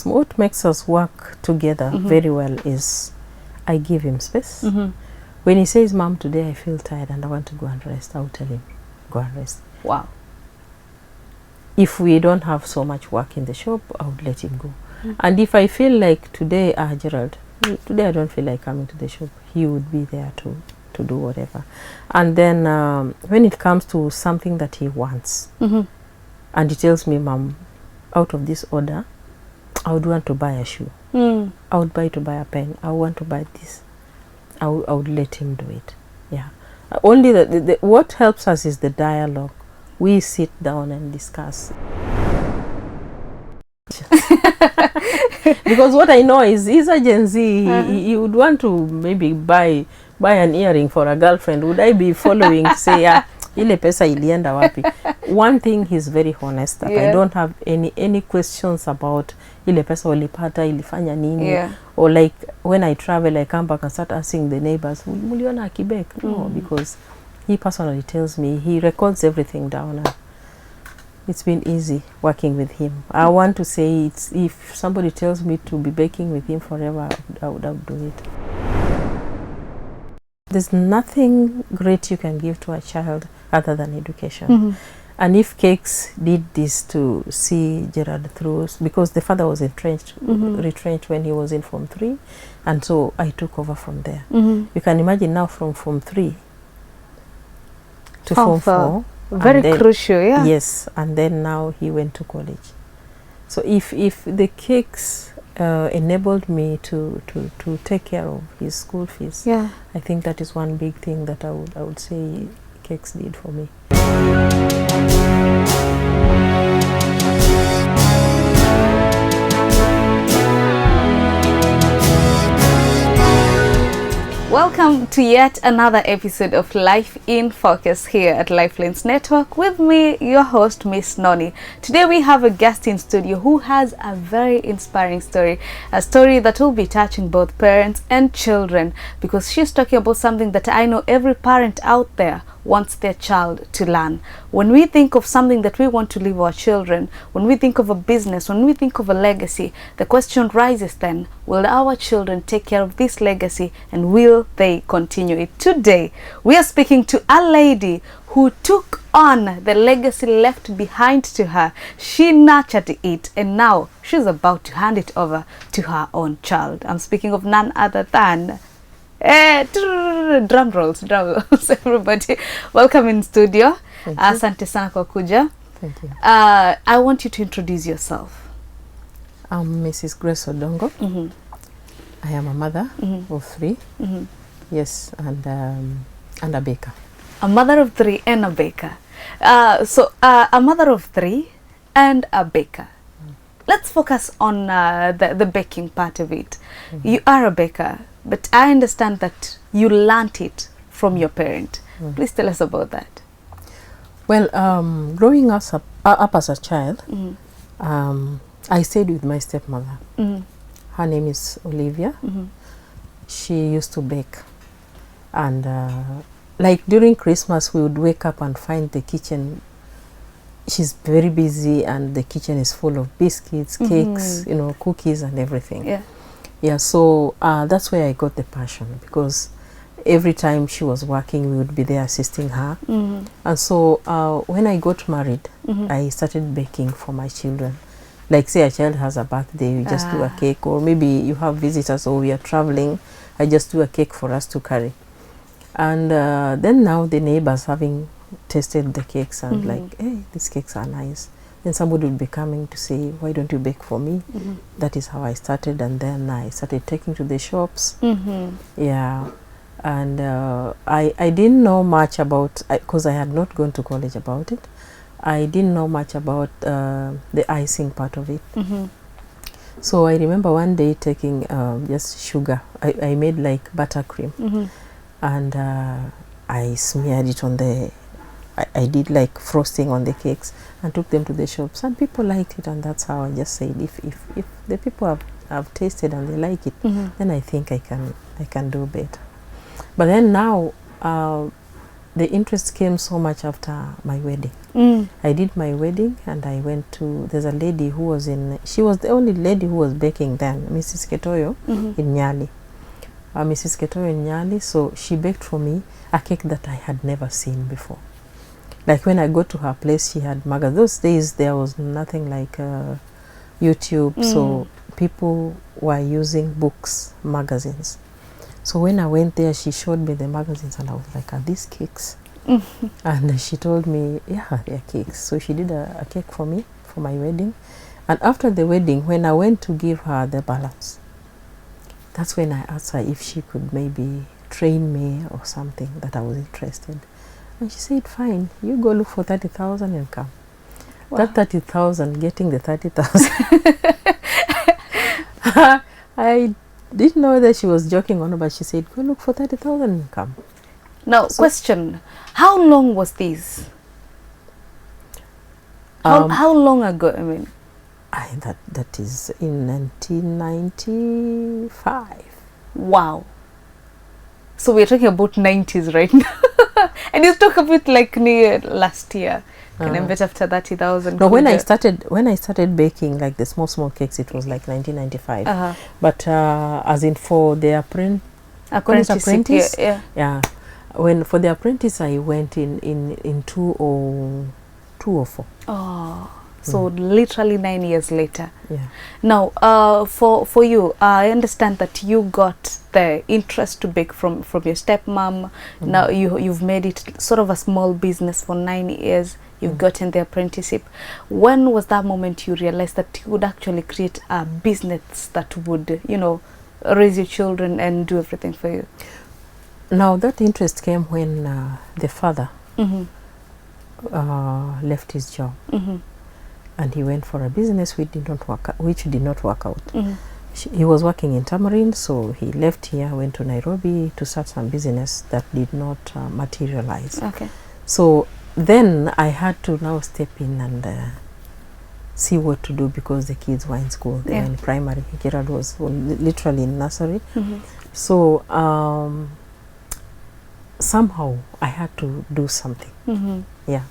What makes us work together very well is I give him space. When he says, Mom, today I feel tired and I want to go and rest, I'll tell him, go and rest. Wow. If we don't have so much work in the shop, I would let him go. And if I feel like today, Gerald, today I don't feel like coming to the shop, he would be there to do whatever. And then when it comes to something that he wants, and he tells me, Mom, out of this order, I would want to buy a shoe. I would buy a pen. I want to buy this. I would let him do it. Yeah. Only what helps us is the dialogue. We sit down and discuss. Because what I know is he's a Gen Z. He would want to maybe buy an earring for a girlfriend. Would I be following to say, yeah, ile pesa ilienda wapi? One thing, he's very honest that I don't have any questions about ile pesa ulipata ilifanya nini, or like when I travel I come back and start asking the neighbors, muliona akibek? No, because he personally tells me, he records everything down, and it's been easy working with him. I want to say, if somebody tells me to be baking with him forever, I would do it. There's nothing great you can give to a child other than education. And if Cakes did this to see Gerard through, because the father was retrenched when he was in Form 3, and so I took over from there. You can imagine now from Form 3 to Form 4. Very crucial, yeah. Yes, and then now he went to college. So if the Cakes enabled me to take care of his school fees, I think that is one big thing that I would say Cakes did for me. Welcome to yet another episode of Life in Focus here at Lifelines Network with me, your host, Miss Noni. Today we have a guest in studio who has a very inspiring story, a story that will be touching both parents and children, because she's talking about something that I know every parent out there wants their child to learn. When we think of something that we want to leave our children, when we think of a business, when we think of a legacy, the question rises then, will our children take care of this legacy and will they continue it? Today, we are speaking to a lady who took on the legacy left behind to her. She nurtured it and now she's about to hand it over to her own child. I'm speaking of none other than drum rolls everybody. Welcome in studio. Asante sana kwa kuja. Thank you. I want you to introduce yourself. I'm Mrs. Gracie Odongo. I am a mother of 3. Yes, and a baker. A mother of 3 and a baker. So a mother of 3 and a baker. Let's focus on the baking part of it. You are a baker, but I understand that you learnt it from your parent. Please tell us about that. Well, growing up as a child, I stayed with my stepmother. Her name is Olivia. She used to bake. And like during Christmas, we would wake up and find the kitchen. She's very busy and the kitchen is full of biscuits, cakes, you know, cookies and everything. Yeah, so that's where I got the passion, because every time she was working, we would be there assisting her. And so when I got married, I started baking for my children. Like say a child has a birthday, we just do a cake, or maybe you have visitors or we are traveling, I just do a cake for us to carry. And then now the neighbors having tasted the cakes and like, hey, these cakes are nice. Then somebody would be coming to say, why don't you bake for me? That is how I started, and then I started taking to the shops. Yeah, and I didn't know much about, because I had not gone to college about it. I didn't know much about the icing part of it. So I remember one day taking just sugar. I made like buttercream, and I smeared it on the, I did like frosting on the cakes and took them to the shops, and people liked it. And that's how I just said, if the people have tasted and they like it, then I think I can do better. But then now the interest came so much after my wedding. I did my wedding and I went to, there's a lady who was she was the only lady who was baking then, Mrs. Ketoyo in Nyali. Mrs. Ketoyo in Nyali, so she baked for me a cake that I had never seen before. Like when I go to her place, she had magazines. Those days there was nothing like YouTube, so people were using books, magazines. So when I went there, she showed me the magazines and I was like, are these cakes? And she told me, yeah, they're cakes. So she did a cake for me for my wedding. And after the wedding, when I went to give her the balance, that's when I asked her if she could maybe train me or something, that I was interested. And she said, fine, you go look for 30,000 and come. Wow. That 30,000, getting the 30,000. I didn't know that she was joking on, but she said, go look for 30,000 and come. Now, so, question, how long was this? How long ago, I mean? That is in 1995. Wow. So we're talking about 90s right now. And you talk about like near last year. Can I bet after 30,000? No, when I started baking like the small cakes, it was like 1995. But as in for the apprentice, yeah. When for the apprentice, I went in 2004. Oh, so literally 9 years later. Yeah. Now, for you, I understand that you got the interest to bake from your stepmom. Now you've made it sort of a small business for 9 years. You've gotten the apprenticeship. When was that moment you realized that you would actually create a business that would, you know, raise your children and do everything for you? Now that interest came when the father left his job. And he went for a business which did not work out. He was working in Tamarind, so he left here, went to Nairobi to start some business that did not materialize. Okay. So then I had to now step in and see what to do, because the kids were in school. They were in primary. Gerard was literally in nursery. So somehow I had to do something. Yeah,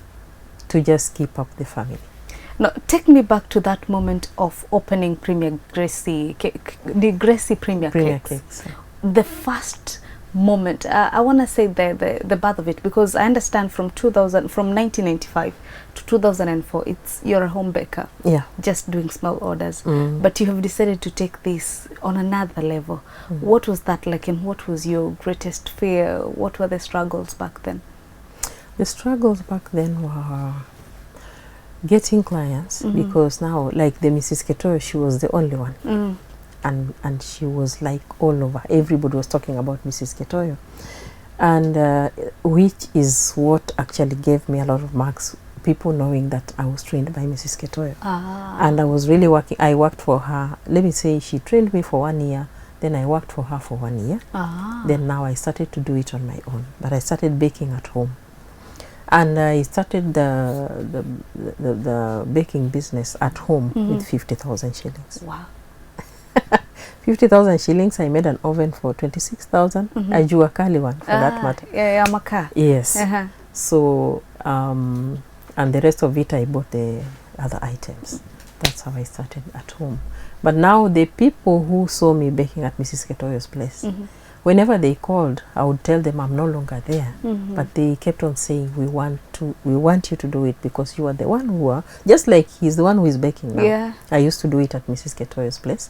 to just keep up the family. Now, take me back to that moment of opening Gracie Premier Cakes. The first moment. I want to say the birth of it, because I understand from 1995 to 2004, you're a home baker. Yeah. Just doing small orders. But you have decided to take this on another level. What was that like, and what was your greatest fear? What were the struggles back then? The struggles back then were getting clients, because now, like the Mrs. Ketoyo, she was the only one. And she was like all over. Everybody was talking about Mrs. Ketoyo. And which is what actually gave me a lot of marks, people knowing that I was trained by Mrs. Ketoyo. And I was really working. I worked for her. Let me say, she trained me for 1 year. Then I worked for her for 1 year. Then now I started to do it on my own. But I started baking at home. And I started the baking business at home with 50,000 shillings. Wow. 50,000 shillings. I made an oven for 26,000. A Juakali one, for that matter. Yeah, Maka. Yes. So, and the rest of it, I bought the other items. That's how I started at home. But now the people who saw me baking at Mrs. Ketoyo's place, whenever they called, I would tell them I'm no longer there. But they kept on saying, we want you to do it, because you are the one who are, just like he's the one who is baking now. Yeah. I used to do it at Mrs. Ketoyo's place.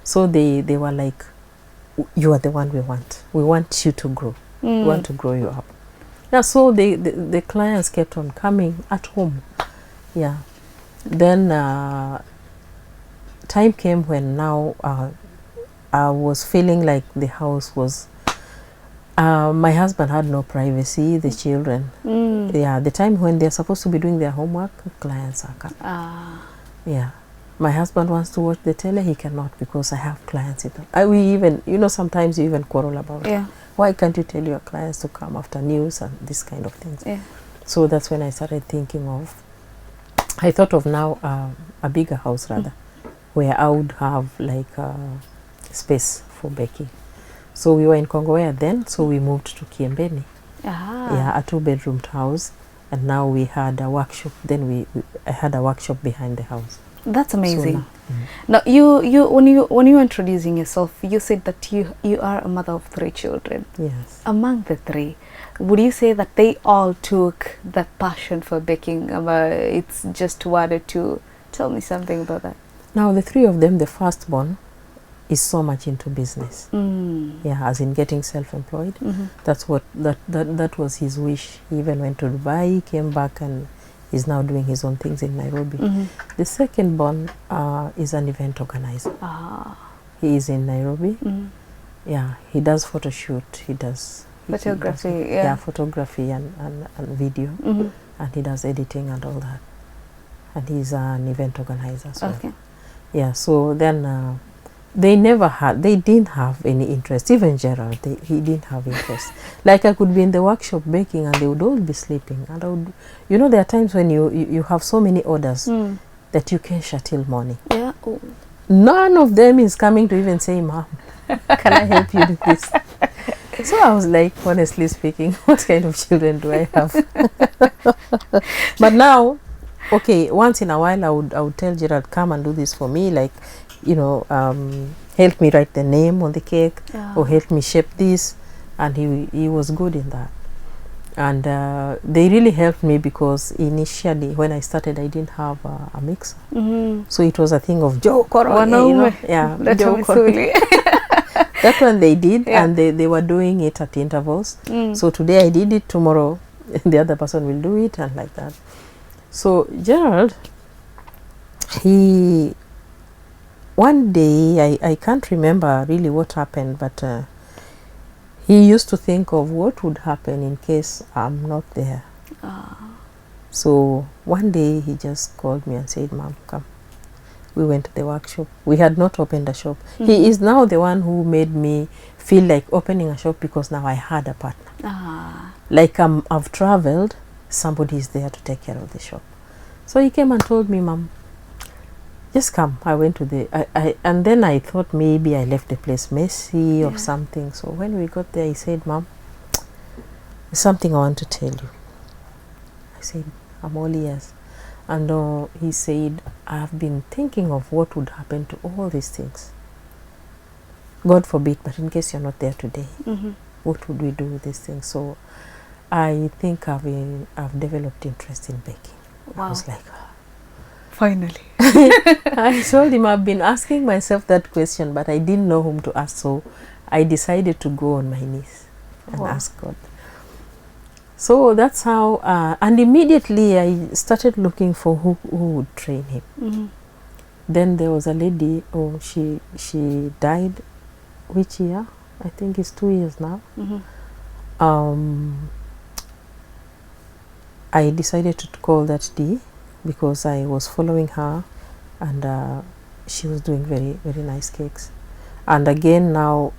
So they were like, you are the one we want. We want you to grow. We want to grow you up. Yeah, so the clients kept on coming at home. Yeah. Then time came when now I was feeling like the house was, my husband had no privacy, the children. Yeah, the time when they're supposed to be doing their homework, clients are coming. Yeah. My husband wants to watch the tele, he cannot, because I have clients. We even, you know, sometimes you even quarrel about it. Why can't you tell your clients to come after news and this kind of things? So that's when I started thinking of, I thought of now a bigger house rather, where I would have like space for baking. So we were in Kongowea then, so we moved to Kiembeni. Yeah, a 2-bedroom house, and now we had a workshop. Then I had a workshop behind the house. That's amazing. So now you when you were introducing yourself, you said that you are a mother of 3 children. Yes. Among the 3, would you say that they all took that passion for baking? It's just 1 or 2. Tell me something about that. Now the 3 of them, the firstborn is so much into business. Yeah, as in getting self-employed. That's what that was his wish. He even went to Dubai, came back, and is now doing his own things in Nairobi. The second-born is an event organizer. He is in Nairobi. Yeah, he does photo shoot. He does photography. Photography and video, and he does editing and all that. And he's an event organizer as well. Okay. Yeah, so then they didn't have any interest. Even Gerald, he didn't have interest. Like I could be in the workshop baking and they would all be sleeping. And I would, there are times when you have so many orders that you can shut till morning. Yeah. None of them is coming to even say, Mom, can I help you do this? So I was like, honestly speaking, what kind of children do I have? But now, okay, once in a while I would tell Gerald, come and do this for me, like, help me write the name on the cake, or help me shape this, and he was good in that. And they really helped me because initially when I started I didn't have a mixer, so it was a thing of Joe Koro, that one they did, and they were doing it at intervals. So today I did it, tomorrow the other person will do it, and like that. So Gerald, one day, I can't remember really what happened, but he used to think of what would happen in case I'm not there. So one day he just called me and said, Mom, come. We went to the workshop. We had not opened a shop. He is now the one who made me feel like opening a shop, because now I had a partner. Like I've traveled, somebody is there to take care of the shop. So he came and told me, Mom, just come. I went to and then I thought maybe I left the place messy or something. So when we got there, he said, Mom, there's something I want to tell you. I said, I'm all ears. And he said, I've been thinking of what would happen to all these things. God forbid, but in case you're not there today, what would we do with these things? So I think I've developed interest in baking. Wow. I was like, finally. I told him I've been asking myself that question, but I didn't know whom to ask. So I decided to go on my knees and ask God. So that's how, and immediately I started looking for who would train him. Then there was a lady, she died, which year? I think it's 2 years now. I decided to call that D because I was following her, and she was doing very, very nice cakes. And again now,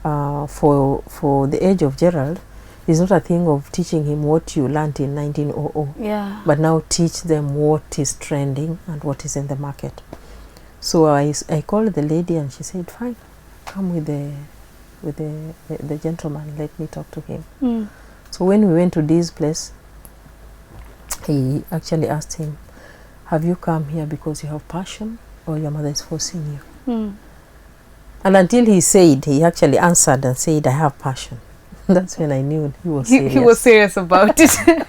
for the age of Gerald, it's not a thing of teaching him what you learned in 1900, but now teach them what is trending and what is in the market. So I called the lady and she said, fine, come with the gentleman, let me talk to him. So when we went to Dee's place, he actually asked him, have you come here because you have passion or your mother is forcing you? And until he actually answered and said, I have passion. That's when I knew he was serious. He was serious about it.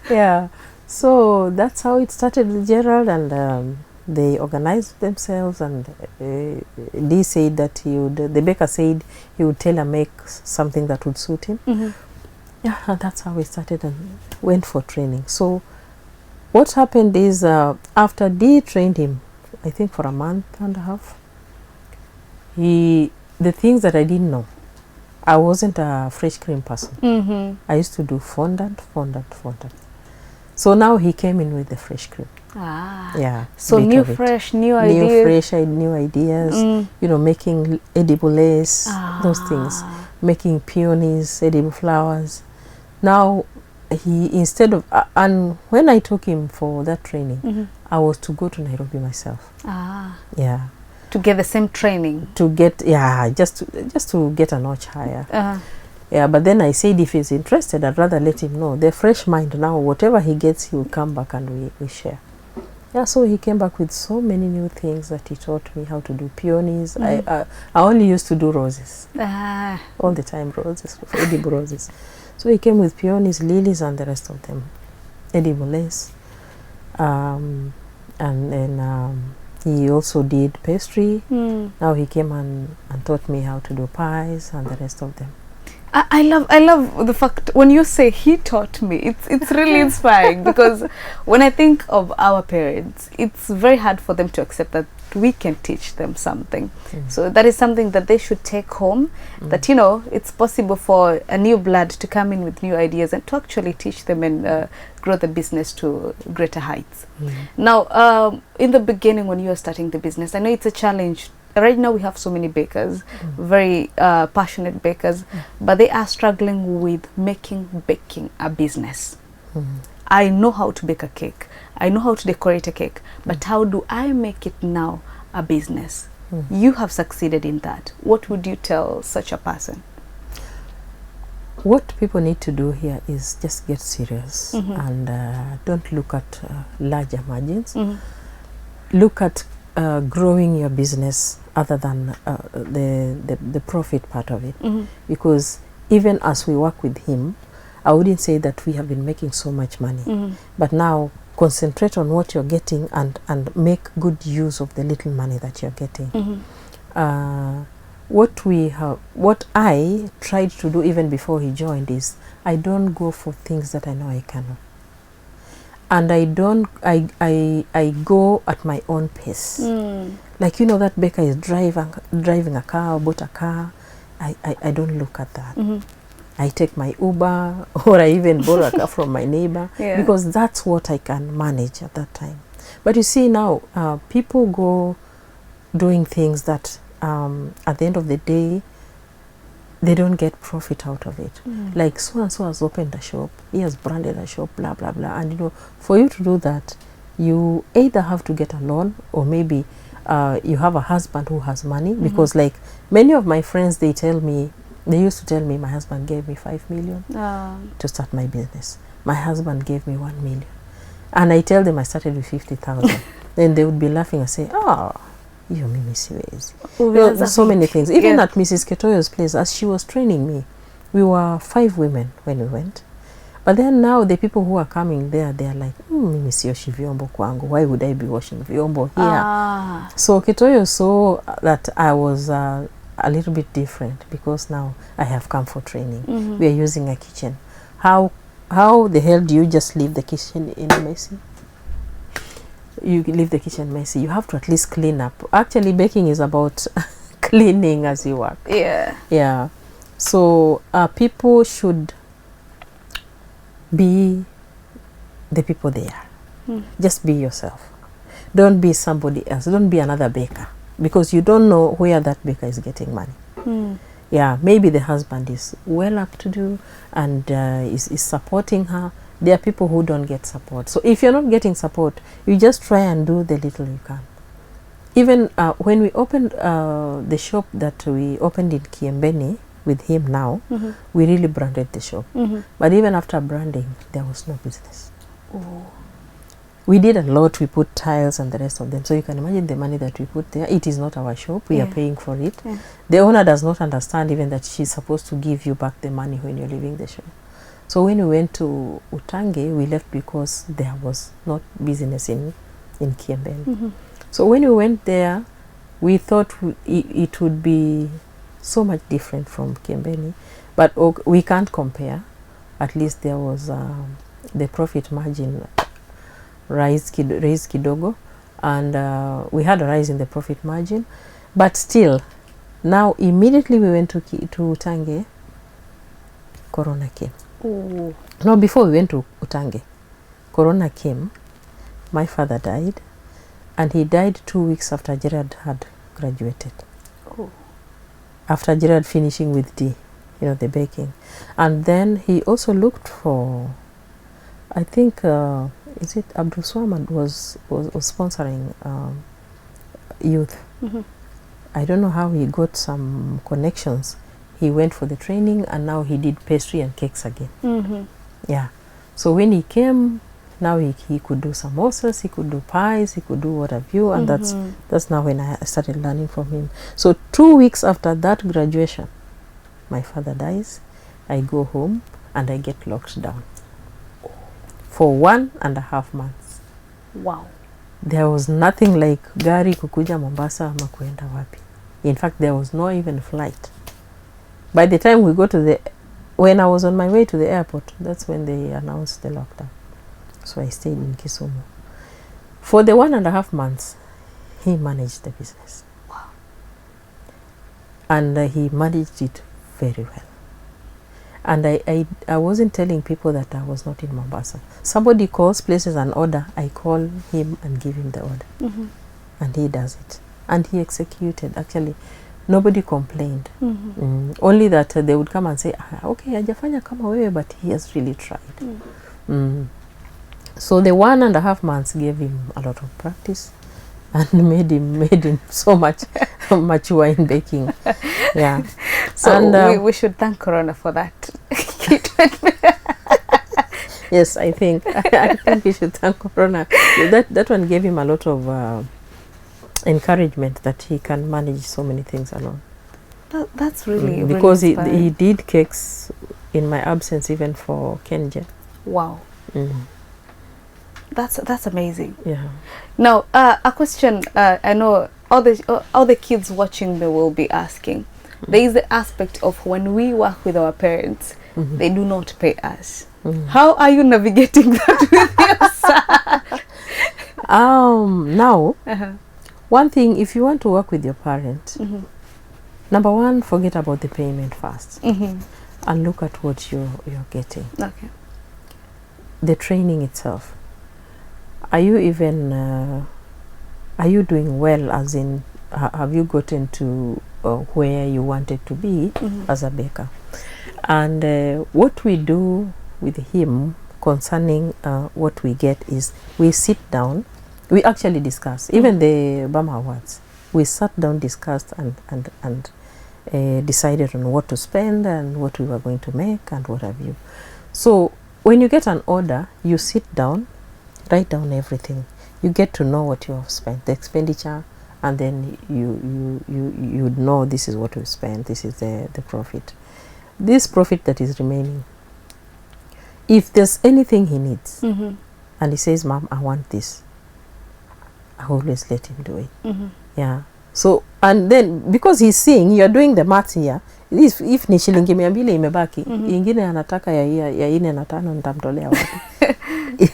Yeah. So that's how it started with Gerald, and they organized themselves, and Dee said that the baker said he would tailor-make something that would suit him. Yeah, and that's how we started and went for training. So what happened is, after Dee trained him, I think for a month and a half, the things that I didn't know, I wasn't a fresh cream person. I used to do fondant. So now he came in with the fresh cream. Yeah. So new ideas. New ideas. Making edible lace, those things. Making peonies, edible flowers. Now he, instead of, and when I took him for that training, I was to go to Nairobi myself. Yeah. To get the same training. To get, just to get a notch higher. Yeah, but then I said if he's interested, I'd rather let him know. The fresh mind now, whatever he gets, he will come back and we share. Yeah, so he came back with so many new things that he taught me how to do peonies. I only used to do roses. All the time, roses, edible roses. So he came with peonies, lilies, and the rest of them. Edible lace. And then he also did pastry. Now he came and taught me how to do pies and the rest of them. I love the fact when you say he taught me, it's really inspiring because when I think of our parents, it's very hard for them to accept that we can teach them something. So that is something that they should take home, that, you know, it's possible for a new blood to come in with new ideas and to actually teach them and grow the business to greater heights. Now, in the beginning when you were starting the business, I know it's a challenge. Right now we have so many bakers, very passionate bakers, but they are struggling with making baking a business. I know how to bake a cake. I know how to decorate a cake, but how do I make it now a business? You have succeeded in that. What would you tell such a person? What people need to do here is just get serious and don't look at larger margins. Look at growing your business other than the profit part of it. Because even as we work with him, I wouldn't say that we have been making so much money. But now concentrate on what you're getting and make good use of the little money that you're getting. What I tried to do even before he joined is I don't go for things that I know I cannot. And I go at my own pace. Like, you know, that baker is driving a car or bought a car. I don't look at that. I take my Uber or I even borrow a car from my neighbor because that's what I can manage at that time. But you see now, people go doing things that at the end of the day, they don't get profit out of it. Like so and so has opened a shop, he has branded a shop, blah, blah, blah. And you know, for you to do that, you either have to get a loan or maybe you have a husband who has money. Because like many of my friends, they used to tell me my husband gave me 5 million to start my business. My husband gave me 1 million. And I tell them I started with 50,000. Then they would be laughing and say, you mimi siwezi. So many things. Even at Mrs. Ketoyo's place, as she was training me, we were 5 women when we went. But then now the people who are coming there, they are like, mimi sioshi vyombo kwangu. Why would I be washing vyombo here? So Ketoyo saw that I was a little bit different because now I have come for training. We are using a kitchen. How the hell do you just leave the kitchen in messy? You leave the kitchen messy. You have to at least clean up. Actually, baking is about cleaning as you work. Yeah. So people should be the people they are. Just be yourself. Don't be somebody else. Don't be another baker because you don't know where that baker is getting money. Yeah, maybe the husband is well up to do and is supporting her. There are people who don't get support. So if you're not getting support, you just try and do the little you can. Even when we opened the shop that we opened in Kiembeni with him now, we really branded the shop. But even after branding, there was no business. We did a lot. We put tiles and the rest of them. So you can imagine the money that we put there. It is not our shop. We are paying for it. The owner does not understand even that she's supposed to give you back the money when you're leaving the shop. So when we went to Utange, we left because there was not business in Kiembeni. So when we went there, we thought it would be so much different from Kiembeni, but we can't compare. At least there was the profit margin raised kidogo, and we had a rise in the profit margin. But still, now immediately we went to Utange, Corona came. No, before we went to Utange, Corona came. My father died, and he died 2 weeks after Gerard had graduated. After Gerard finishing with D, you know, the baking. And then he also looked for, I think, is it Abdul Swamad was sponsoring youth. I don't know how he got some connections he went for the training, and now he did pastry and cakes again. Mm-hmm. Yeah. So when he came, now he could do samosas, he could do pies, he could do what have you, and that's now when I started learning from him. So 2 weeks after that graduation, my father dies. I go home and I get locked down for 1.5 months. Wow. There was nothing like gari kukuja Mombasa ama kuenda wapi. In fact, there was no even flight. By the time we go to when I was on my way to the airport, that's when they announced the lockdown. So I stayed in Kisumu. For the 1.5 months, he managed the business. Wow. And he managed it very well. And I wasn't telling people that I was not in Mombasa. Somebody calls, places an order, I call him and give him the order. Mm-hmm. And he does it. And he executed. Actually, nobody complained. Mm-hmm. Only that they would come and say, okay, hajafanya kama wewe, but he has really tried. So the 1.5 months gave him a lot of practice and made him so much mature in baking. Yeah. So and, we should thank Corona for that. Yes, I think we should thank Corona. That one gave him a lot of encouragement that he can manage so many things alone. That's really because really he did cakes in my absence, even for Kenja. Wow. That's amazing. Yeah. Now, a question I know all the kids watching me will be asking. There is the aspect of when we work with our parents, they do not pay us. How are you navigating that with your son? Now, one thing, if you want to work with your parent, number one, forget about the payment first, and look at what you're getting. Okay. The training itself. Are you even are you doing well, as in have you gotten to where you wanted to be as a baker? And what we do with him concerning what we get is we sit down, we actually discuss, even the Bama Awards, we sat down, discussed and decided on what to spend and what we were going to make and what have you. So when you get an order, you sit down, write down everything. You get to know what you have spent, the expenditure, and then you know this is what we spent, this is the profit. This profit that is remaining, if there's anything he needs, and he says, Mom, I want this, I always let him do it. Yeah. So, and then because he's seeing you're doing the maths here, if ni shilingi 200 imebaki, ingine anataka ya 4 na 5 nitamtolea wapi?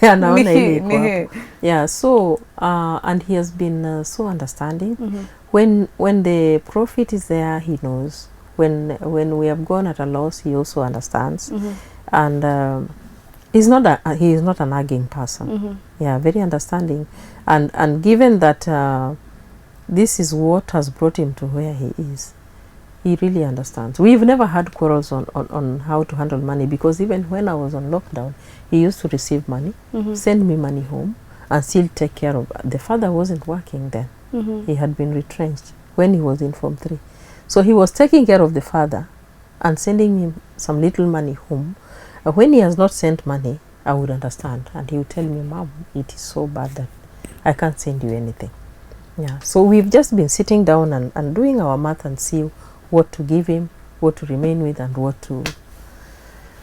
Anaona ile iko hapo. Yeah, so and he has been so understanding. When the profit is there, he knows. When we have gone at a loss, he also understands. And he is not a nagging person. Yeah, very understanding. And given that this is what has brought him to where he is, he really understands. We've never had quarrels on how to handle money, because even when I was on lockdown, he used to receive money, send me money home, and still take care of. The father wasn't working then. He had been retrenched when he was in Form 3. So he was taking care of the father and sending him some little money home. When he has not sent money, I would understand. And he would tell me, Mom, it is so bad that I can't send you anything. Yeah. So we've just been sitting down and doing our math and see what to give him, what to remain with, and what to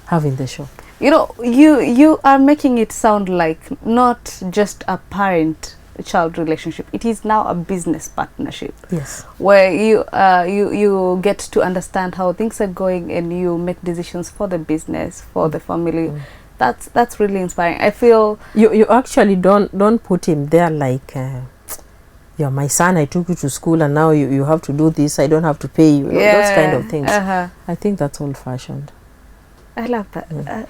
have in the shop. You know, you are making it sound like not just a parent-child relationship. It is now a business partnership. Yes. Where you get to understand how things are going, and you make decisions for the business, for the family. That's really inspiring. I feel you actually don't put him there like. Yeah, my son, I took you to school and now you have to do this, I don't have to pay you. Yeah. Those kind of things. I think that's old-fashioned. I love that.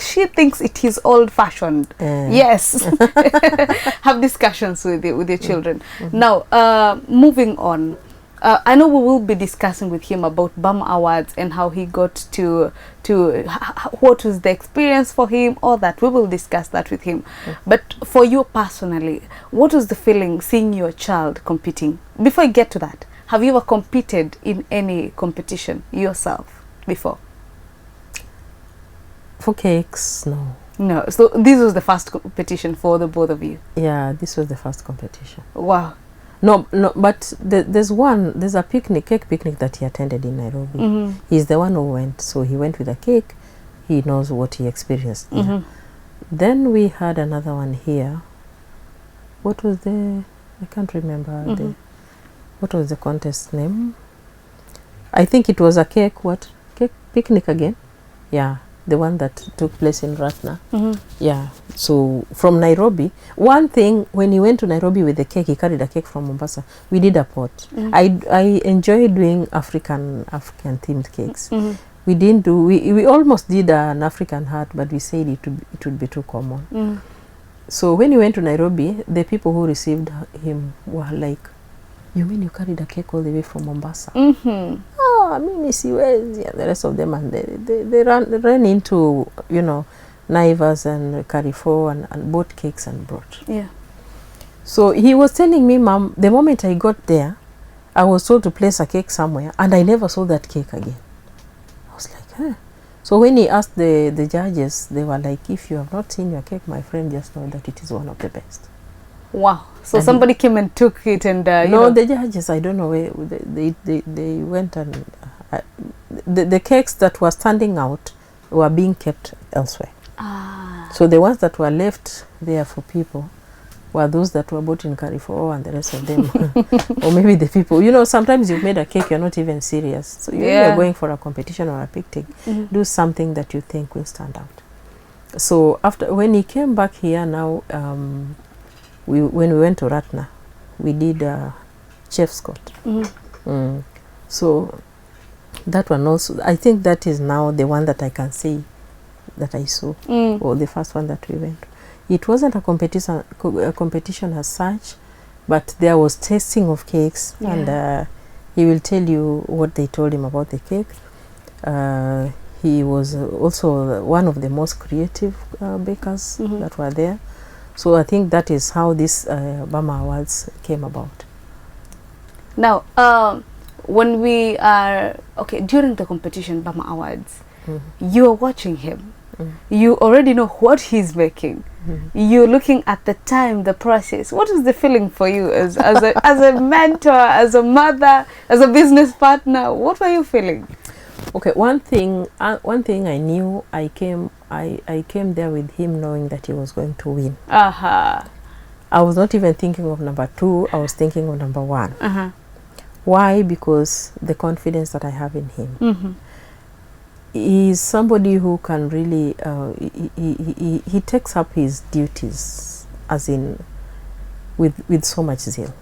She thinks it is old-fashioned. Yes. Have discussions with your children. Now, moving on. I know we will be discussing with him about Bama Awards and how he got to what was the experience for him, all that. We will discuss that with him. But for you personally, what was the feeling seeing your child competing? Before I get to that, have you ever competed in any competition yourself before? For cakes, no. No. So this was the first competition for the both of you? Yeah, this was the first competition. Wow. No, but there's a picnic, cake picnic that he attended in Nairobi. He's the one who went, so he went with a cake. He knows what he experienced there. Then we had another one here. What was I can't remember what was the contest name? I think it was a cake picnic again. Yeah, the one that took place in Ratna. Yeah, so from Nairobi. One thing, when he went to Nairobi with the cake, he carried a cake from Mombasa. We did a pot. I enjoy doing African themed cakes. We didn't do, we almost did an African heart, but we said it would be too common. So when he went to Nairobi, the people who received him were like, you mean you carried a cake all the way from Mombasa? Oh, I mean, the rest of them, and they ran into, you know, Naivas and Carrefour and bought cakes and brought. Yeah. So he was telling me, Mom, the moment I got there, I was told to place a cake somewhere, and I never saw that cake again. I was like, huh. So when he asked the judges, they were like, if you have not seen your cake, my friend, just know that it is one of the best. Wow. So and somebody came and took it and... no, the judges, I don't know where, they went and... the cakes that were standing out were being kept elsewhere. So the ones that were left there for people were those that were bought in Carrefour and the rest of them. Or maybe the people, you know, sometimes you've made a cake, you're not even serious. So you're going for a competition or a picnic, do something that you think will stand out. So when he came back here now, when we went to Ratna, we did Chef Scott. So that one also, I think that is now the one that I can say that I saw, or the first one that we went to. It wasn't a competition as such, but there was tasting of cakes, and he will tell you what they told him about the cake. He was also one of the most creative bakers that were there. So I think that is how this Bama Awards came about. Now, when we are, during the competition, Bama Awards, you are watching him. You already know what he's making. You're looking at the time, the process. What is the feeling for you as a mentor, as a mother, as a business partner? What were you feeling? Okay, one thing I knew, I came there with him knowing that he was going to win. I was not even thinking of number 2, I was thinking of number 1. Why? Because the confidence that I have in him. He's somebody who can really, he takes up his duties, as in, with so much zeal.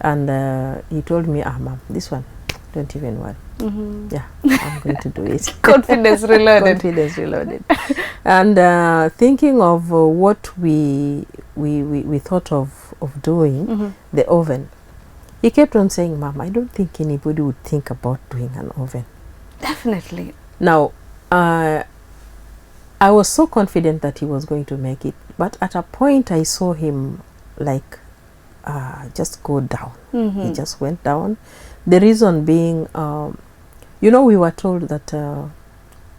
And he told me, Mom, this one, don't even worry. Yeah, I'm going to do it. Confidence reloaded. Confidence reloaded. And thinking of what we thought of doing, the oven, he kept on saying, Mom, I don't think anybody would think about doing an oven. Definitely. Now, I was so confident that he was going to make it, but at a point I saw him like just go down. He just went down. The reason being, you know, we were told that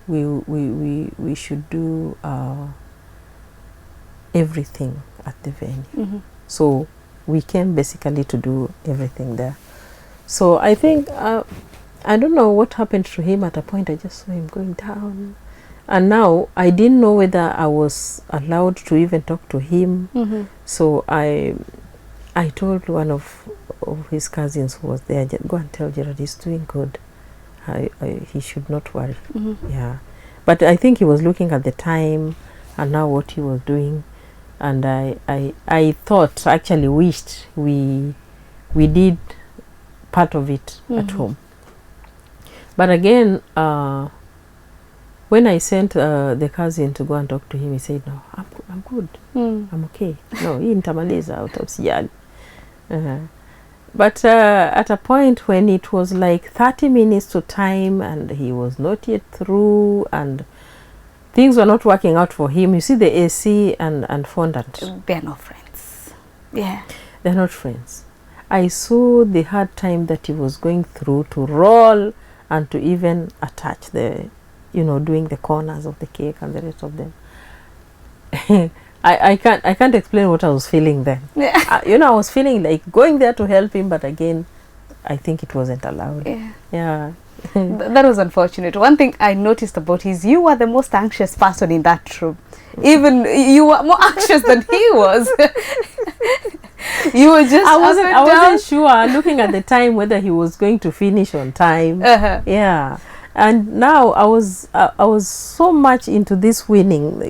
we should do everything at the venue. So we came basically to do everything there. So I think I don't know what happened to him. At a point I just saw him going down, and now I didn't know whether I was allowed to even talk to him. So I told one of his cousins who was there, go and tell Gerard he's doing good. He should not worry. Yeah, but I think he was looking at the time and now what he was doing, and I thought, actually wished we did part of it at home. But again, when I sent the cousin to go and talk to him, he said, no, I'm good. I'm okay. No, hii nitamaliza, usijali. But at a point when it was like 30 minutes to time and he was not yet through and things were not working out for him, you see the AC and fondant. They're not friends. Yeah. They're not friends. I saw the hard time that he was going through to roll and to even attach the, doing the corners of the cake and the rest of them. I can't explain what I was feeling then. Yeah. I was feeling like going there to help him, but again, I think it wasn't allowed. Yeah. That was unfortunate. One thing I noticed about is you were the most anxious person in that room. Even you were more anxious than he was. You were just I wasn't sure looking at the time whether he was going to finish on time. Yeah. And now I was so much into this winning.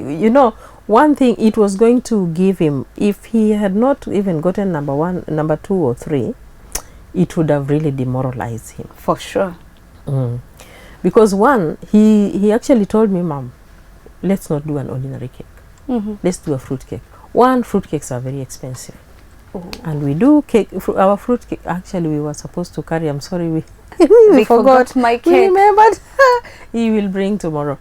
One thing it was going to give him, if he had not even gotten number 1, number 2 or 3, it would have really demoralized him. For sure. Because one, he actually told me, Mom, let's not do an ordinary cake. Let's do a fruit cake. Fruit cakes are very expensive. And we do cake, our fruit cake, actually we were supposed to carry, I'm sorry, we forgot my cake. We remembered. He will bring tomorrow.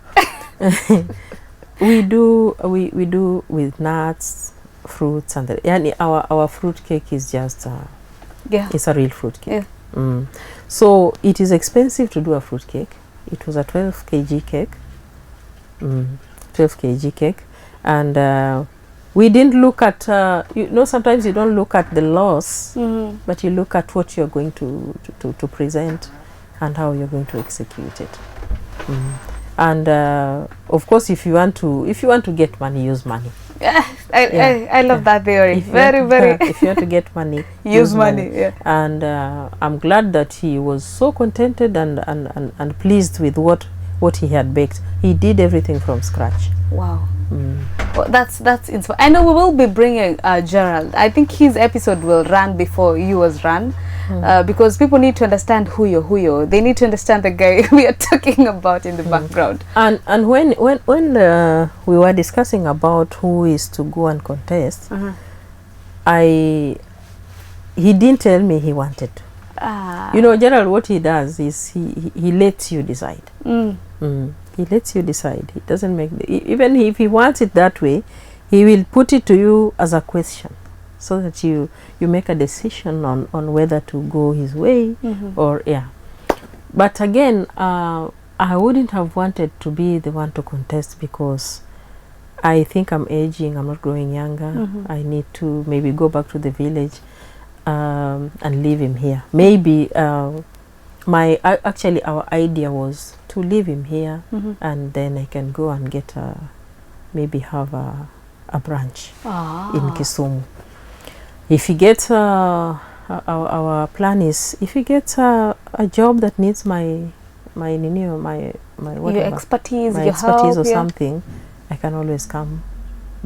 we do with nuts, fruits, and our fruit cake is just it's a real fruit cake. So it is expensive to do a fruit cake. It was a 12 kg cake. 12 kg cake, and we didn't look at sometimes you don't look at the loss, but you look at what you're going to present and how you're going to execute it. And of course, if you want to get money, use money. I love that theory. Very. If you want to get money, use money. Yeah. And I'm glad that he was so contented and pleased with what he had baked. He did everything from scratch. Wow. Well, that's inspiring. I know we will be bringing Gerald. I think his episode will run before yours run. Because people need to understand Huyo. They need to understand the guy we are talking about in the background. And when we were discussing about who is to go and contest, he didn't tell me he wanted. Gerald, what he does is he lets you decide. He lets you decide. He doesn't make even if he wants it that way, he will put it to you as a question, so that you make a decision on whether to go his way or But again, I wouldn't have wanted to be the one to contest, because I think I'm aging, I'm not growing younger. I need to maybe go back to the village and leave him here. Maybe actually our idea was to leave him here, and then I can go and get maybe have a branch in Kisumu. If he gets our plan is, if he gets a job that needs my whatever, your expertise, my your expertise help, or something, I can always come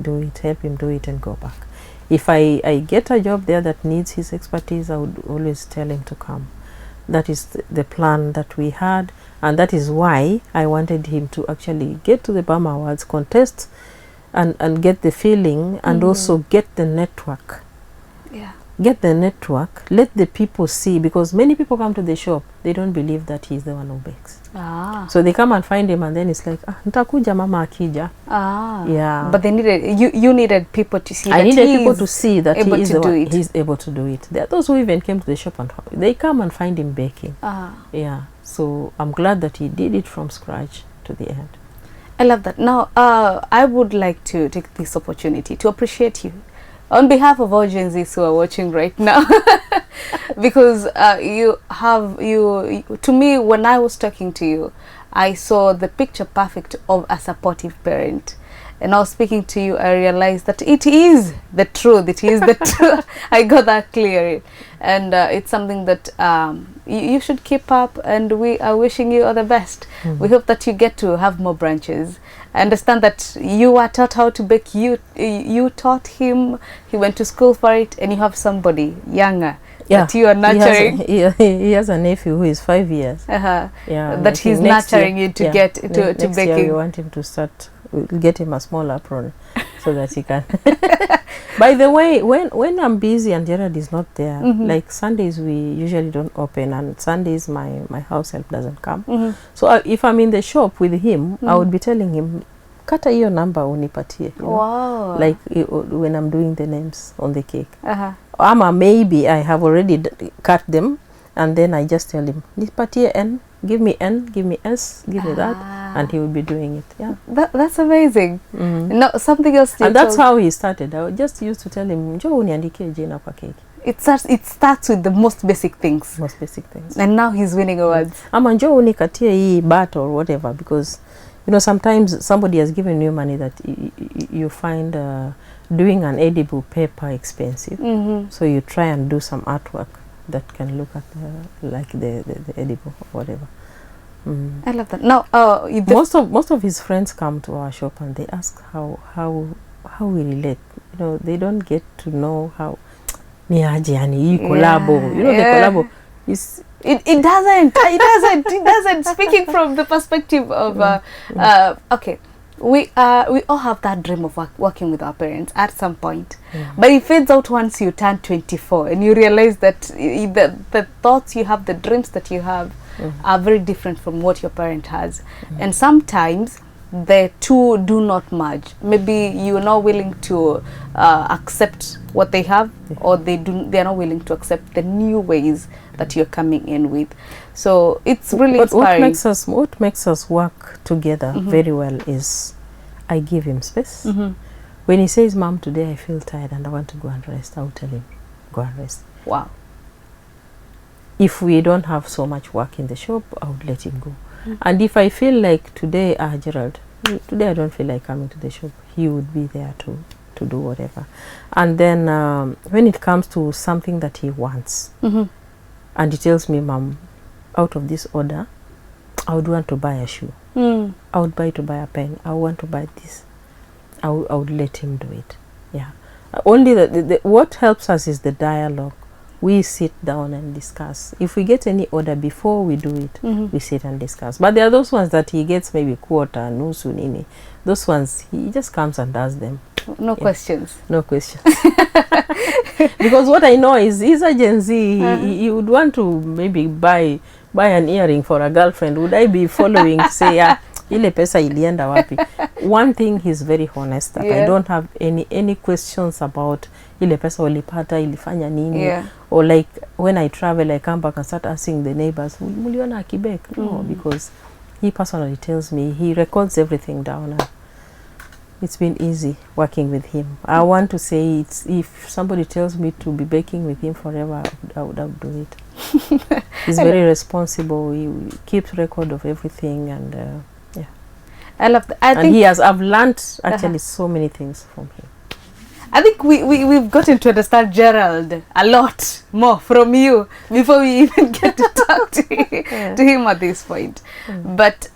do it, help him do it, and go back. If I get a job there that needs his expertise, I would always tell him to come. That is the plan that we had, and that is why I wanted him to actually get to the Bama Awards, contest, and get the feeling, and also get the network. Get the network, let the people see, because many people come to the shop, they don't believe that he's the one who bakes. So they come and find him, and then it's like, nitakuja mama akija. Yeah. But they needed you needed people to see. I needed people to see that he is the one. He's able to do it. There are those who even came to the shop and they come and find him baking. Yeah. So I'm glad that he did it from scratch to the end. I love that. Now, I would like to take this opportunity to appreciate you on behalf of all Gen Zs who are watching right now, because to me, when I was talking to you, I saw the picture perfect of a supportive parent. And I was speaking to you, I realized that it is the truth. It is the truth. I got that clearly. And it's something that you should keep up, and we are wishing you all the best. We hope that you get to have more branches. I understand that you are taught how to bake. You taught him. He went to school for it, and you have somebody younger that you are nurturing. He has a nephew who is 5 years. That he's nurturing you to get to next baking. Year we want him to start. We'll get him a small apron so that he can. By the way, when I'm busy and Gerard is not there, like Sundays we usually don't open, and Sundays my house help doesn't come. So if I'm in the shop with him, I would be telling him, kata hiyo number unipatie. Wow. Like when I'm doing the names on the cake. maybe I have already cut them, and then I just tell him, nipatie N, give me N, give me S, give me that, and he will be doing it. Yeah, that's amazing. No, something else. And that's how he started. I just used to tell him, njoo uniandikie jina kwa keki. It starts with the most basic things. Most basic things. And now he's winning awards. Ama njoo unikatie hii bat or whatever, because you know sometimes somebody has given you money that you find doing an edible paper expensive. So you try and do some artwork that can look at the edible or whatever. I love that. Now, most of his friends come to our shop and they ask how we relate. You know, they don't get to know how ni aje yani collabo. You know, the collabo is it doesn't. Speaking from the perspective of okay, we all have that dream of working with our parents at some point, but it fades out once you turn 24 and you realize that the thoughts you have, the dreams that you have, are very different from what your parent has, and sometimes the two do not merge. Maybe you're not willing to accept what they have, or they're not willing to accept the new ways that you're coming in with. So it's really inspiring. What makes us work together very well is I give him space. When he says, Mom, today I feel tired and I want to go and rest, I'll tell him, go and rest. Wow. If we don't have so much work in the shop, I would let him go. And if I feel like today, Gerald, today I don't feel like coming to the shop, he would be there to do whatever. And then when it comes to something that he wants, and he tells me, Mom, out of this order, I would want to buy a shoe. I would buy a pen. I want to buy this. I would let him do it. Yeah. Only what helps us is the dialogue. We sit down and discuss. If we get any order before we do it, we sit and discuss. But there are those ones that he gets maybe quarter, nusu nini. Those ones, he just comes and does them. No questions. No questions. Because what I know is he's a Gen Z. He would want to maybe buy an earring for a girlfriend. Would I be following to say, ile pesa ilienda wapi? One thing, he's very honest that I don't have any questions about ile pesa ulipata ilifanya nini, or like when I travel I come back and start asking the neighbors, muliona akibek? No, because he personally tells me, he records everything down. It's been easy working with him. I want to say, if somebody tells me to be baking with him forever, I would do it. He's very responsible. He keeps record of everything, and yeah. I love that. I've learned actually so many things from him. I think we've gotten to understand Gerald a lot more from you before we even get to talk to him at this point. But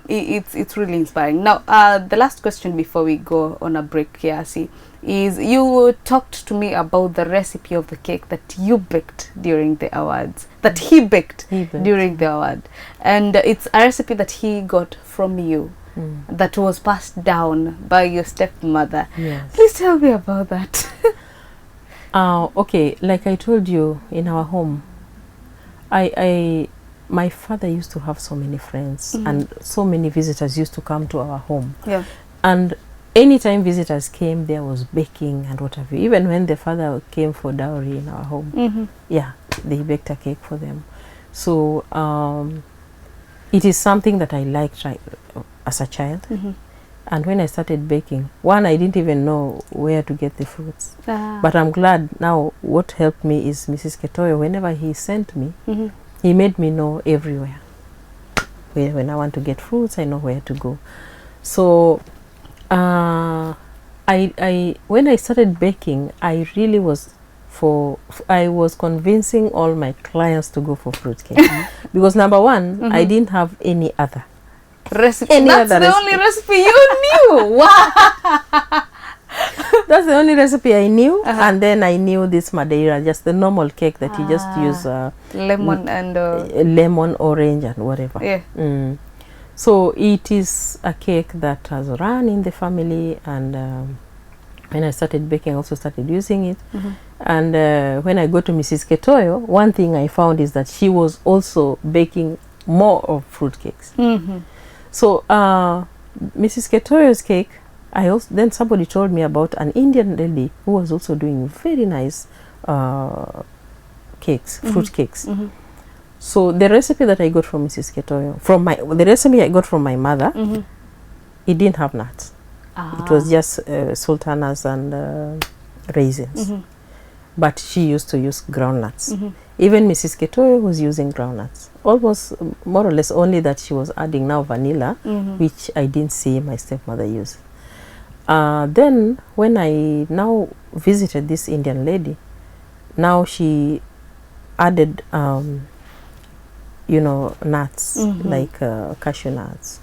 it's really inspiring. Now, the last question before we go on a break, Kiasi, is you talked to me about the recipe of the cake that you baked during the awards, that he baked during the award. And it's a recipe that he got from you. That was passed down by your stepmother. Yes. Please tell me about that. Okay, like I told you, in our home, my father used to have so many friends, and so many visitors used to come to our home. Yeah. And anytime visitors came, there was baking and whatever. Even when the father came for dowry in our home, yeah, they baked a cake for them. So it is something that I liked as a child. And when I started baking, I didn't even know where to get the fruits. But I'm glad now. What helped me is Mrs. Ketoyo. Whenever he sent me, he made me know everywhere. When I want to get fruits, I know where to go. So when I started baking, I really was I was convincing all my clients to go for fruitcake. Because number one, I didn't have any other recipe. That's the only recipe you knew. Wow. That's the only recipe I knew. And then I knew this Madeira, just the normal cake that you just use lemon and lemon, orange, and whatever. Yeah. So it is a cake that has run in the family, and when I started baking, I also started using it. And when I go to Mrs. Ketoyo, one thing I found is that she was also baking more of fruit cakes. So Mrs. Ketoyo's cake, then somebody told me about an Indian lady who was also doing very nice cakes, fruit cakes. So the recipe that I got from Mrs. Ketoyo, the recipe I got from my mother, it didn't have nuts. It was just sultanas and raisins. But she used to use groundnuts. Even Mrs. Ketoyo was using groundnuts. Almost more or less, only that she was adding now vanilla, which I didn't see my stepmother use. Then when I now visited this Indian lady, now she added you know, nuts like cashew nuts,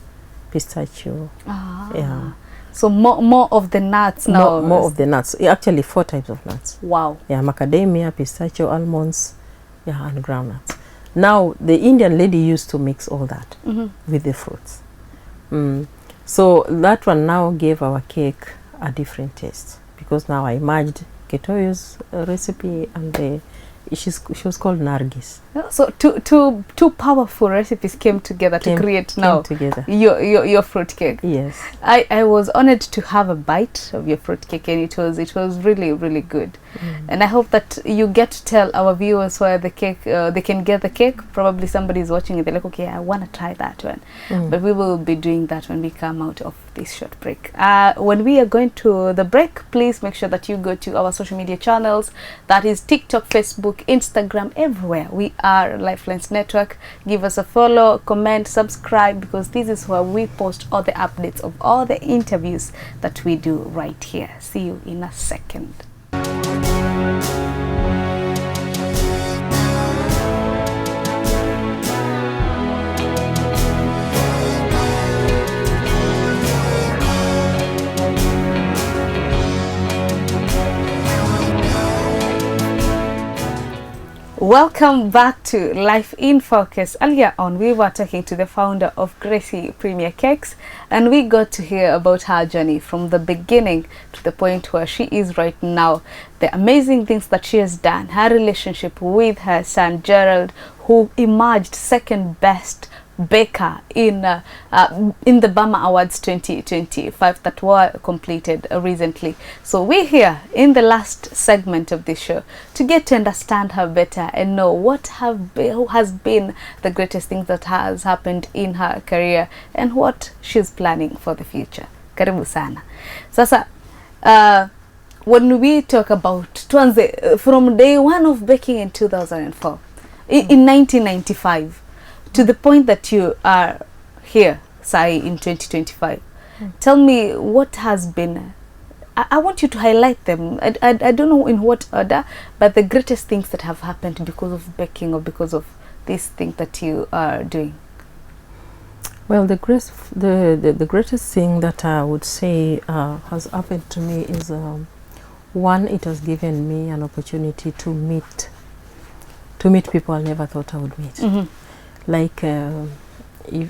pistachio. Yeah. So more of the nuts now. More of the nuts. Actually, 4 types of nuts. Wow. Yeah, macadamia, pistachio, almonds, yeah, and groundnuts. Now the Indian lady used to mix all that with the fruits. So that one now gave our cake a different taste, because now I merged Ketoyo's recipe and she was called Nargis. So two powerful recipes came together to create now your fruit cake. Yes. I was honored to have a bite of your fruit cake, and it was really, really good. And I hope that you get to tell our viewers where the cake they can get the cake. Probably somebody is watching it, they're like, okay, I want to try that one. But we will be doing that when we come out of this short break. When we are going to the break, please make sure that you go to our social media channels. That is TikTok, Facebook, Instagram, everywhere. We are Lifelines Network. Give us a follow, comment, subscribe, because this is where we post all the updates of all the interviews that we do right here. See you in a second. Welcome back to Life in Focus. Earlier on, we were talking to the founder of Gracie Premier Cakes, and we got to hear about her journey from the beginning to the point where she is right now, the amazing things that she has done, her relationship with her son Gerald, who emerged second best baker in the Bama Awards 2025 that were completed recently. So we're here in the last segment of this show to get to understand her better and know what has been the greatest thing that has happened in her career and what she's planning for the future. Karibu sana. Sasa when we talk about from day one of baking in 2004 in 1995 to the point that you are here, Sai, in 2025. Tell me what has been, I want you to highlight them. I don't know in what order, but the greatest things that have happened because of baking or because of this thing that you are doing. Well, the greatest thing that I would say has happened to me is, one, it has given me an opportunity to meet people I never thought I would meet. Like,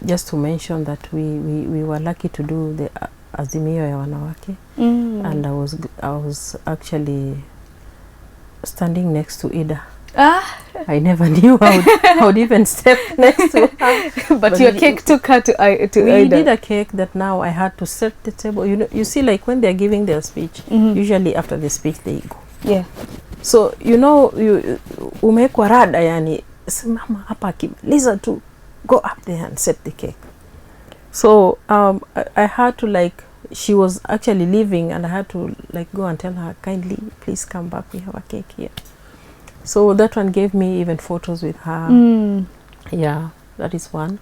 just to mention that we were lucky to do the Azimio ya Wanawake, and I was actually standing next to Ida. I never knew I would even step next to her. But your cake took her to Ida. We did a cake that now I had to set the table. You see, like when they're giving their speech, usually after the speech they go. Yeah. So umekwa rada yani. Mama hapa akimaliza tu, go up there and set the cake. So I had to, like, she was actually leaving and I had to like go and tell her, kindly please come back, we have a cake here. So that one gave me even photos with her. Yeah, that is one.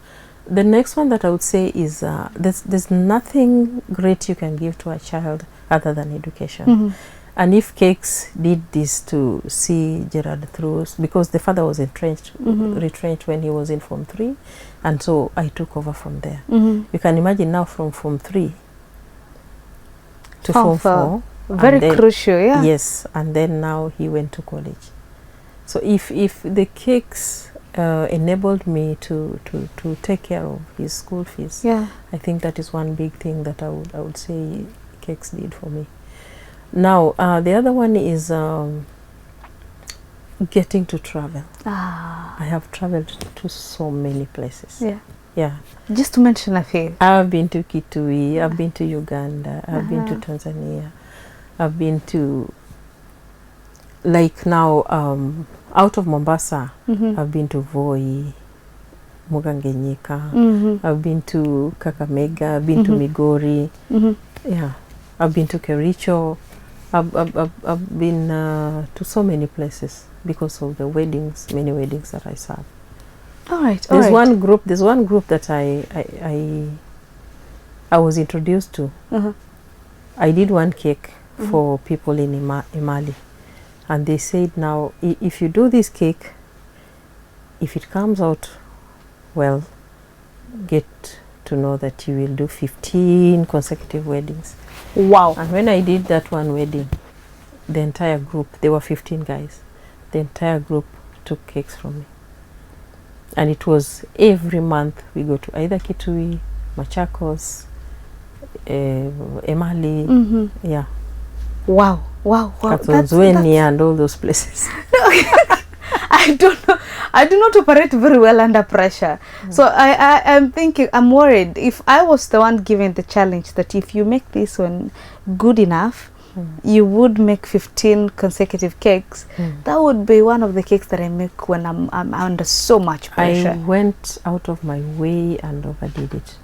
The next one that I would say is there's nothing great you can give to a child other than education. And if Cakes did this to see Gerard through, because the father was retrenched when he was in Form 3, and so I took over from there. You can imagine now from Form 3 to Form 4. Very crucial, yeah. Yes, and then now he went to college. So if the Cakes enabled me to take care of his school fees, yeah, I think that is one big thing that I would say Cakes did for me. Now, the other one is getting to travel. I have traveled to so many places. Yeah. Yeah. Just to mention a few. I've been to Kitui, I've been to Uganda, I've been to Tanzania, I've been to like now, out of Mombasa, I've been to Voi, Mugangenyika, I've been to Kakamega, I've been to Migori, yeah, I've been to Kericho, I've been to so many places because of the weddings, many weddings that I serve. All right. There's one group that I was introduced to. I did one cake for people in Imali, and they said, now if you do this cake, if it comes out well, get to know that you will do 15 consecutive weddings. Wow. And when I did that one wedding, the entire group, there were 15 guys, the entire group took cakes from me. And it was every month we go to either Kitui, Machakos, Emali, yeah. Wow. Katonzweni and all those places. I do not operate very well under pressure. So I'm thinking, I'm worried if I was the one given the challenge that if you make this one good enough, you would make 15 consecutive cakes. That would be one of the cakes that I make when I'm under so much pressure. I went out of my way and overdid it.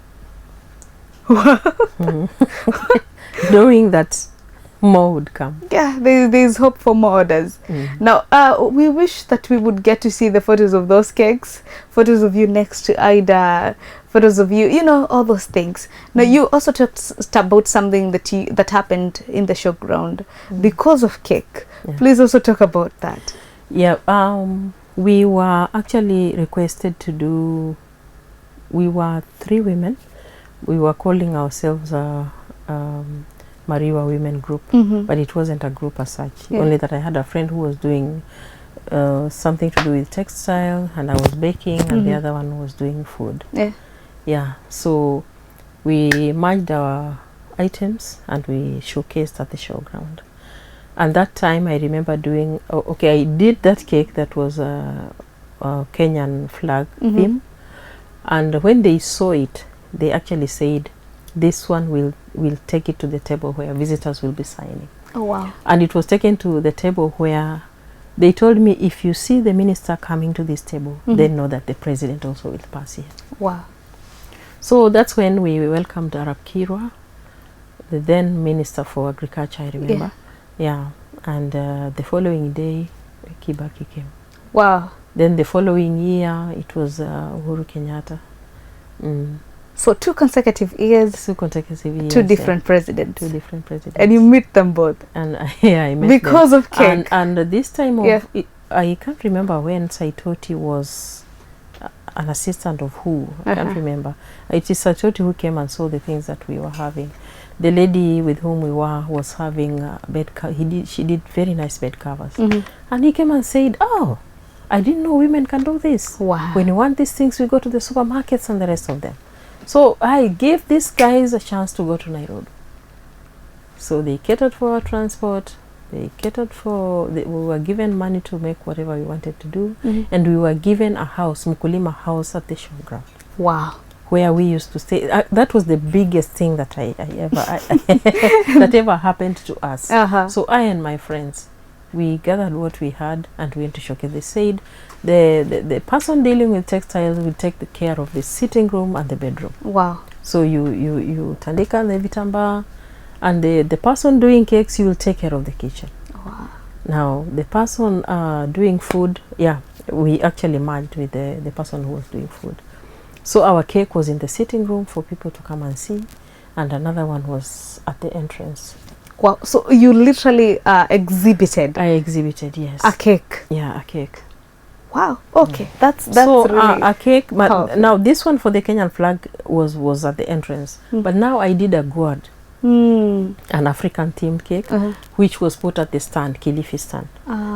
Knowing that more would come. Yeah, there's hope for more orders. Now, we wish that we would get to see the photos of those cakes, photos of you next to Ida, photos of you, you know, all those things. Now, you also talked about something that happened in the showground because of cake. Please also talk about that. Yeah, we were actually requested to do, we were 3 women. We were calling ourselves Mariwa Women Group, but it wasn't a group as such. Only that I had a friend who was doing something to do with textile, and I was baking, and the other one was doing food. Yeah. So we merged our items and we showcased at the showground. And that time I remember doing, I did that cake that was a Kenyan flag theme, and when they saw it, they actually said, this one will take it to the table where visitors will be signing. Oh, wow. And it was taken to the table where they told me, if you see the minister coming to this table, then know that the president also will pass here. Wow. So that's when we welcomed Arab Kirwa, the then Minister for Agriculture, I remember. Yeah. And the following day, Kibaki came. Wow. Then the following year, it was Uhuru Kenyatta. So 2 consecutive years. 2 consecutive years. 2 different presidents. 2 different presidents. And you meet them both. And I met because them. Of cake. And this time I can't remember when Saitoti was an assistant of who. I can't remember. It is Saitoti who came and saw the things that we were having. The lady with whom we were was having bed she did very nice bed covers. And he came and said, oh, I didn't know women can do this. Wow. When you want these things, we go to the supermarkets and the rest of them. So I gave these guys a chance to go to Nairobi. So they catered for our transport. They catered for, we were given money to make whatever we wanted to do. And we were given a house, Mkulima house at the showground. Wow. Where we used to stay. That was the biggest thing that I ever that ever happened to us. So I and my friends, we gathered what we had and we went to showcase. They said the person dealing with textiles will take the care of the sitting room and the bedroom. Wow. So you tandika the vitamba, and the person doing cakes, you will take care of the kitchen. Wow. Now the person doing food, we actually merged with the person who was doing food. So our cake was in the sitting room for people to come and see, and another one was at the entrance. Wow, so you literally exhibited? I exhibited, yes. A cake? Yeah, a cake. Wow, okay, that's so really a cake, but powerful. Now this one for the Kenyan flag was at the entrance, but now I did a gourd, an African themed cake, which was put at the stand, Kilifi stand.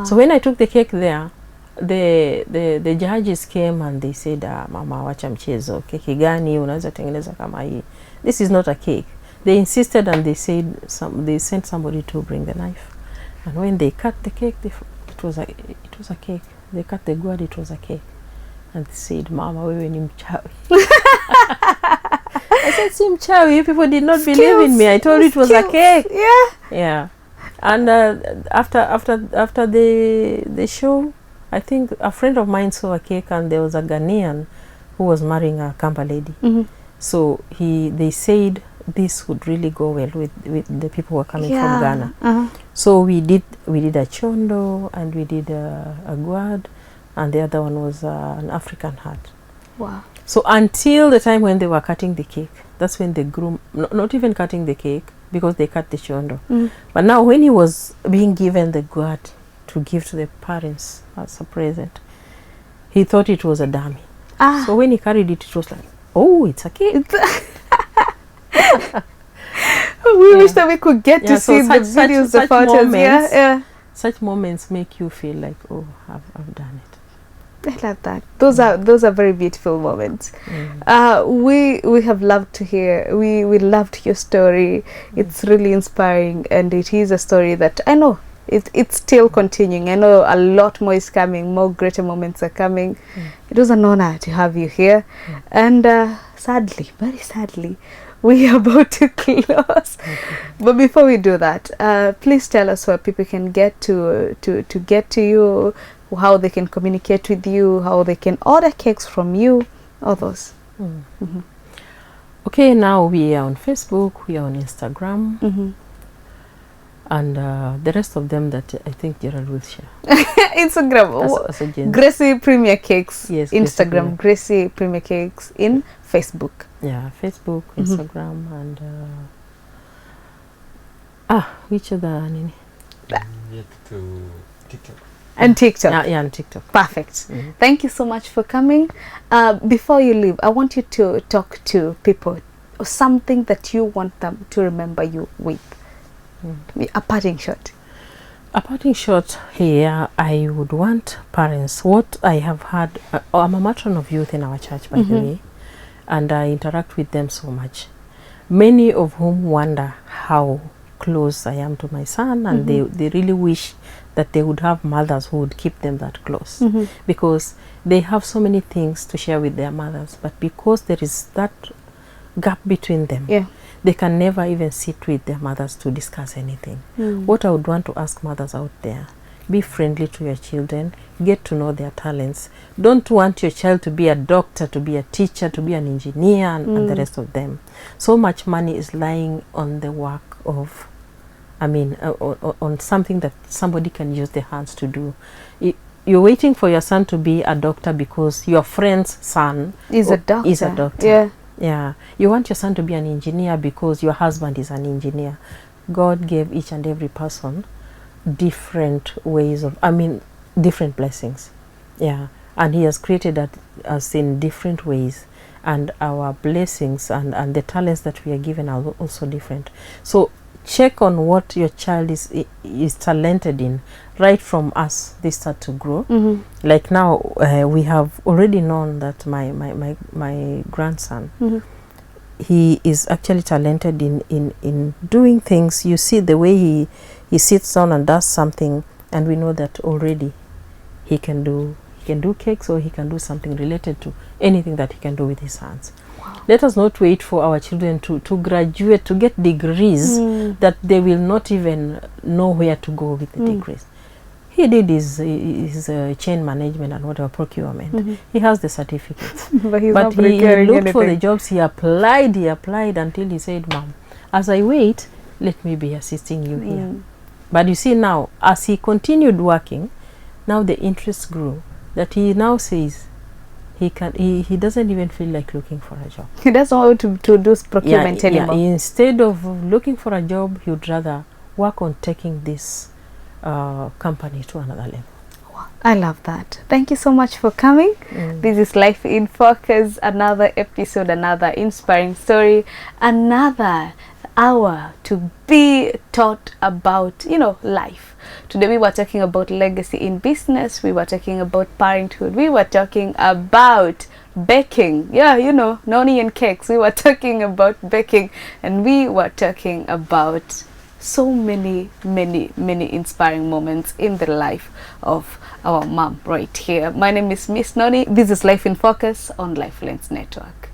So when I took the cake there, the judges came and they said, mama wacha mchezo, keki gani unaweza tengeneza kama hii? This is not a cake. They insisted and they said they sent somebody to bring the knife, and when they cut the cake, it was a cake. They cut the gourd, it was a cake, and they said, mama wewe ni mchawi. I said, si mchawi. You people did not believe in me. I told you it was a cake. Yeah. And after the show, I think a friend of mine saw a cake, and there was a Ghanaian who was marrying a Kamba lady. So they said this would really go well with the people who are coming from Ghana. So we did a chondo, and we did a guad, and the other one was an African hat. Wow. So until the time when they were cutting the cake, that's when the groom, not even cutting the cake, because they cut the chondo. But now when he was being given the guad to give to the parents as a present, he thought it was a dummy. So when he carried it, it was like, oh, it's a cake. We wish that we could get to see the videos, the photos. Such moments make you feel like, oh, I've done it. I love that. Those are very beautiful moments. We have loved to hear. We loved your story. It's really inspiring, and it is a story that I know it's still continuing. I know a lot more is coming. More greater moments are coming. It was an honor to have you here, and sadly, very sadly, we are about to close. But before we do that, please tell us where people can get to get to you, how they can communicate with you, how they can order cakes from you, all those. Okay, now we are on Facebook, we are on Instagram, and the rest of them that I think Gerald will share. Instagram, as Gracie Premier Cakes. Yes, Instagram, Gracie Premier Cakes. In Facebook. Yeah, Facebook, Instagram, and which other name? Yet to TikTok. And TikTok. Yeah, and TikTok. Perfect. Thank you so much for coming. Before you leave, I want you to talk to people, or something that you want them to remember you with. A parting shot. A parting shot here, I would want parents, what I have had, I'm a matron of youth in our church, by the way, and I interact with them so much. Many of whom wonder how close I am to my son, and they really wish that they would have mothers who would keep them that close, because they have so many things to share with their mothers, but because there is that gap between them, they can never even sit with their mothers to discuss anything. What I would want to ask mothers out there, be friendly to your children, get to know their talents. Don't want your child to be a doctor, to be a teacher, to be an engineer, and the rest of them. So much money is lying on the work of, on something that somebody can use their hands to do. You're waiting for your son to be a doctor because your friend's son is a doctor. Yeah, you want your son to be an engineer because your husband is an engineer. God gave each and every person different ways of, different blessings. Yeah, and he has created us in different ways, and our blessings and the talents that we are given are also different. So check on what your child is talented in. Right from us, they start to grow. Like now, we have already known that my grandson, he is actually talented in doing things. You see the way he sits down and does something, and we know that already he can do cakes, or he can do something related to anything that he can do with his hands. Let us not wait for our children to graduate, to get degrees that they will not even know where to go with the degrees. He did his chain management and whatever, procurement. He has the certificates. But he looked for the jobs. He applied until he said, Mom, as I wait, let me be assisting you here. But you see now, as he continued working, now the interest grew, that he now says he doesn't even feel like looking for a job. He doesn't want to do procurement anymore. Instead of looking for a job, he would rather work on taking this company to another level. I love that. Thank you so much for coming. This is Life in Focus, another episode, another inspiring story, another hour to be taught about, life. Today we were talking about legacy in business, we were talking about parenthood, we were talking about baking. Noni and cakes. We were talking about baking, and we were talking about so many inspiring moments in the life of our mom right here. My name is Miss Noni. This is Life in Focus on Lifelines Network.